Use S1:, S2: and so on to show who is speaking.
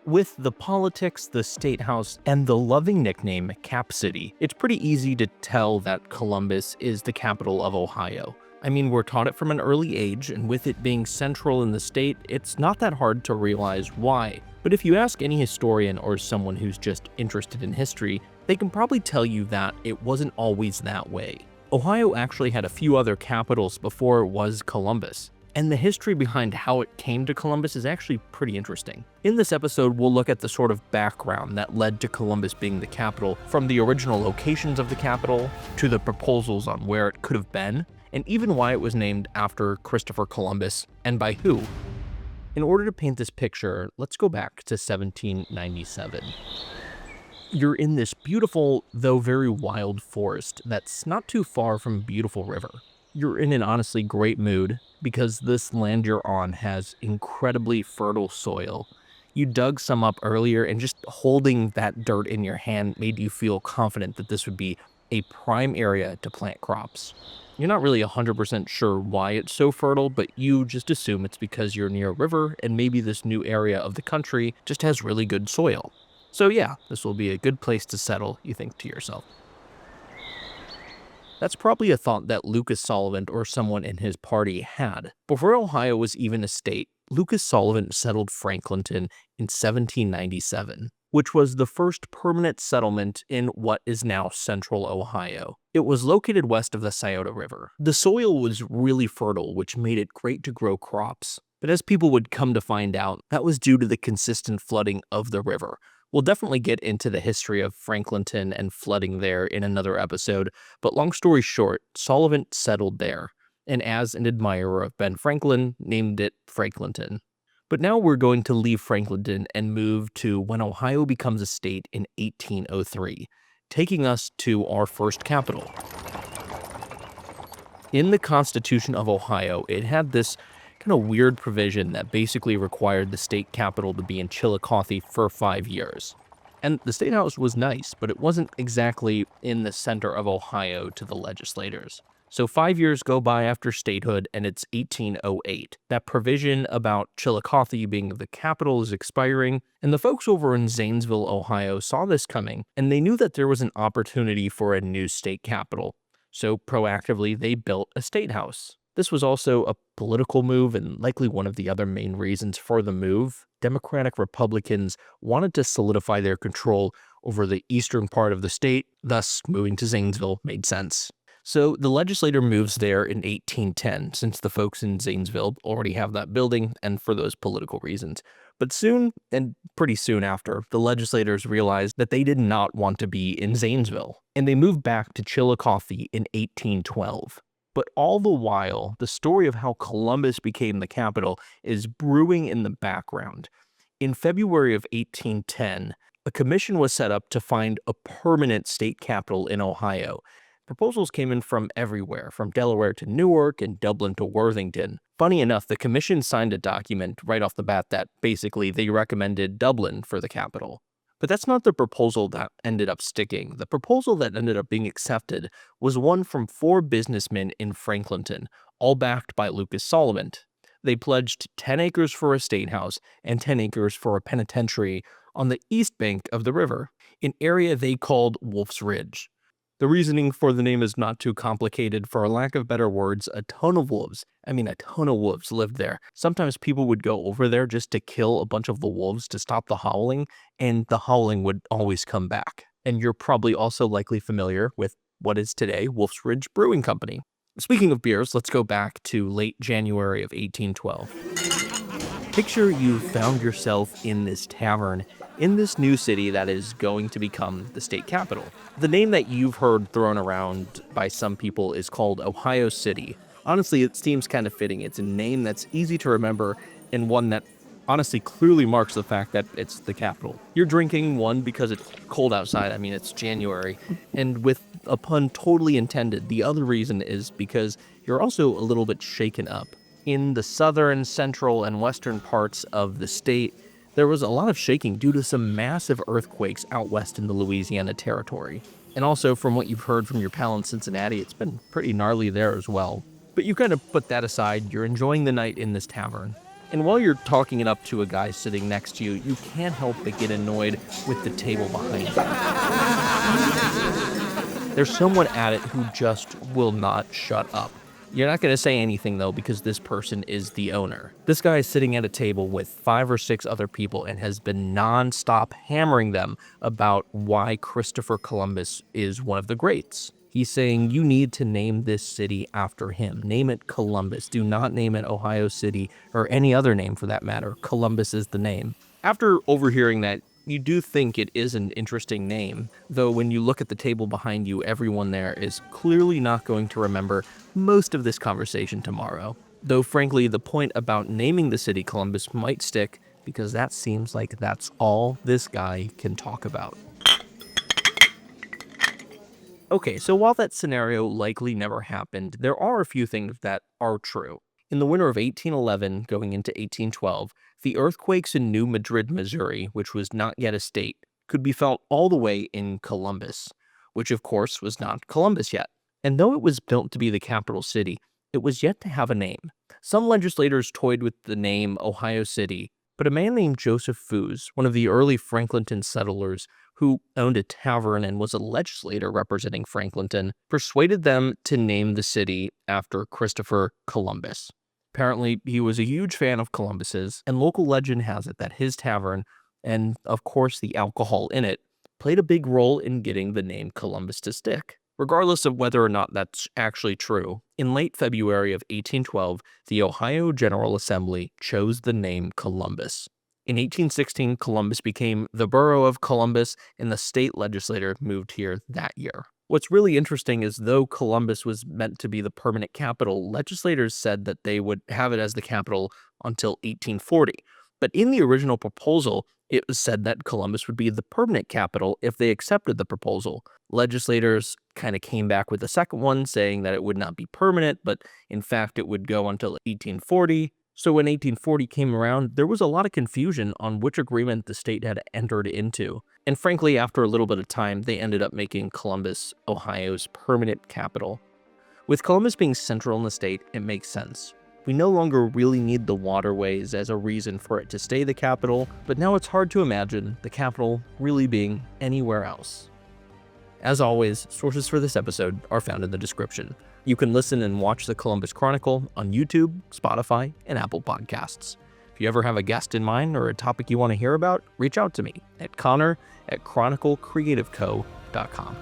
S1: With the politics, the state house, and the loving nickname Cap City, it's pretty easy to tell that Columbus is the capital of Ohio. I mean, we're taught it from an early age, and with it being central in the state, it's not that hard to realize why. But if you ask any historian or someone who's just interested in history, they can probably tell you that it wasn't always that way. Ohio actually had a few other capitals before it was Columbus. And the history behind how it came to Columbus is actually pretty interesting. In this episode, we'll look at the sort of background that led to Columbus being the capital, from the original locations of the capital, to the proposals on where it could have been, and even why it was named after Christopher Columbus, and by who. In order to paint this picture, let's go back to 1797. You're in this beautiful, though very wild forest that's not too far from a beautiful river. You're in an honestly great mood because this land you're on has incredibly fertile soil. You dug some up earlier, and just holding that dirt in your hand made you feel confident that this would be a prime area to plant crops. You're not really 100% sure why it's so fertile, but you just assume it's because you're near a river and maybe this new area of the country just has really good soil. So yeah, this will be a good place to settle, you think to yourself. That's probably a thought that Lucas Sullivan or someone in his party had. Before Ohio was even a state, Lucas Sullivan settled Franklinton in 1797, which was the first permanent settlement in what is now central Ohio. It was located west of the Scioto River. The soil was really fertile, which made it great to grow crops. But as people would come to find out, that was due to the consistent flooding of the river. We'll definitely get into the history of Franklinton and flooding there in another episode, but long story short, Sullivan settled there, and as an admirer of Ben Franklin, named it Franklinton. But now we're going to leave Franklinton and move to when Ohio becomes a state in 1803, taking us to our first capital. In the Constitution of Ohio, it had this kind of weird provision that basically required the state capital to be in Chillicothe for 5 years. And the state house was nice, but it wasn't exactly in the center of Ohio to the legislators. So 5 years go by after statehood, and it's 1808. That provision about Chillicothe being the capital is expiring, and the folks over in Zanesville, Ohio saw this coming, and they knew that there was an opportunity for a new state capital. So proactively, they built a state house. This was also a political move and likely one of the other main reasons for the move. Democratic Republicans wanted to solidify their control over the eastern part of the state, thus moving to Zanesville made sense. So the legislature moves there in 1810, since the folks in Zanesville already have that building, and for those political reasons. But soon, and pretty soon after, the legislators realized that they did not want to be in Zanesville, and they moved back to Chillicothe in 1812. But all the while, the story of how Columbus became the capital is brewing in the background. In February of 1810, a commission was set up to find a permanent state capital in Ohio. Proposals came in from everywhere, from Delaware to Newark and Dublin to Worthington. Funny enough, the commission signed a document right off the bat that basically they recommended Dublin for the capital. But that's not the proposal that ended up sticking. The proposal that ended up being accepted was one from 4 businessmen in Franklinton, all backed by Lucas Sullivan. They pledged 10 acres for a state house and 10 acres for a penitentiary on the east bank of the river, an area they called Wolf's Ridge. The reasoning for the name is not too complicated. For lack of better words, a ton of wolves lived there. Sometimes people would go over there just to kill a bunch of the wolves to stop the howling, and the howling would always come back. And you're probably also likely familiar with what is today Wolf's Ridge Brewing Company. Speaking of beers, let's go back to late January of 1812. Picture you found yourself in this tavern in this new city that is going to become the state capital. The name that you've heard thrown around by some people is called Ohio City. Honestly, it seems kind of fitting. It's a name that's easy to remember and one that honestly clearly marks the fact that it's the capital. You're drinking, one, because it's cold outside. I mean, it's January. And with a pun totally intended, the other reason is because you're also a little bit shaken up. In the southern, central, and western parts of the state, there was a lot of shaking due to some massive earthquakes out west in the Louisiana Territory. And also, from what you've heard from your pal in Cincinnati, it's been pretty gnarly there as well. But you kind of put that aside, you're enjoying the night in this tavern. And while you're talking it up to a guy sitting next to you, you can't help but get annoyed with the table behind you. There's someone at it who just will not shut up. You're not going to say anything, though, because this person is the owner. This guy is sitting at a table with 5 or 6 other people and has been non-stop hammering them about why Christopher Columbus is one of the greats. He's saying, you need to name this city after him. Name it Columbus. Do not name it Ohio City or any other name for that matter. Columbus is the name. After overhearing that, you do think it is an interesting name, though when you look at the table behind you, everyone there is clearly not going to remember most of this conversation tomorrow. Though frankly, the point about naming the city Columbus might stick because that seems like that's all this guy can talk about. Okay, so while that scenario likely never happened, there are a few things that are true. In the winter of 1811 going into 1812, the earthquakes in New Madrid, Missouri, which was not yet a state, could be felt all the way in Columbus, which of course was not Columbus yet. And though it was built to be the capital city, it was yet to have a name. Some legislators toyed with the name Ohio City, but a man named Joseph Foos, one of the early Franklinton settlers who owned a tavern and was a legislator representing Franklinton, persuaded them to name the city after Christopher Columbus. Apparently, he was a huge fan of Columbus's, and local legend has it that his tavern, and of course the alcohol in it, played a big role in getting the name Columbus to stick. Regardless of whether or not that's actually true, in late February of 1812, the Ohio General Assembly chose the name Columbus. In 1816, Columbus became the borough of Columbus, and the state legislature moved here that year. What's really interesting is though Columbus was meant to be the permanent capital, legislators said that they would have it as the capital until 1840. But in the original proposal, it was said that Columbus would be the permanent capital if they accepted the proposal. Legislators kind of came back with a second one saying that it would not be permanent, but in fact it would go until 1840. So when 1840 came around, there was a lot of confusion on which agreement the state had entered into. And frankly, after a little bit of time, they ended up making Columbus Ohio's permanent capital. With Columbus being central in the state, it makes sense. We no longer really need the waterways as a reason for it to stay the capital, but now it's hard to imagine the capital really being anywhere else. As always, sources for this episode are found in the description. You can listen and watch the Columbus Chronicle on YouTube, Spotify, and Apple Podcasts. If you ever have a guest in mind or a topic you want to hear about, reach out to me at Connor@chroniclecreativeco.com.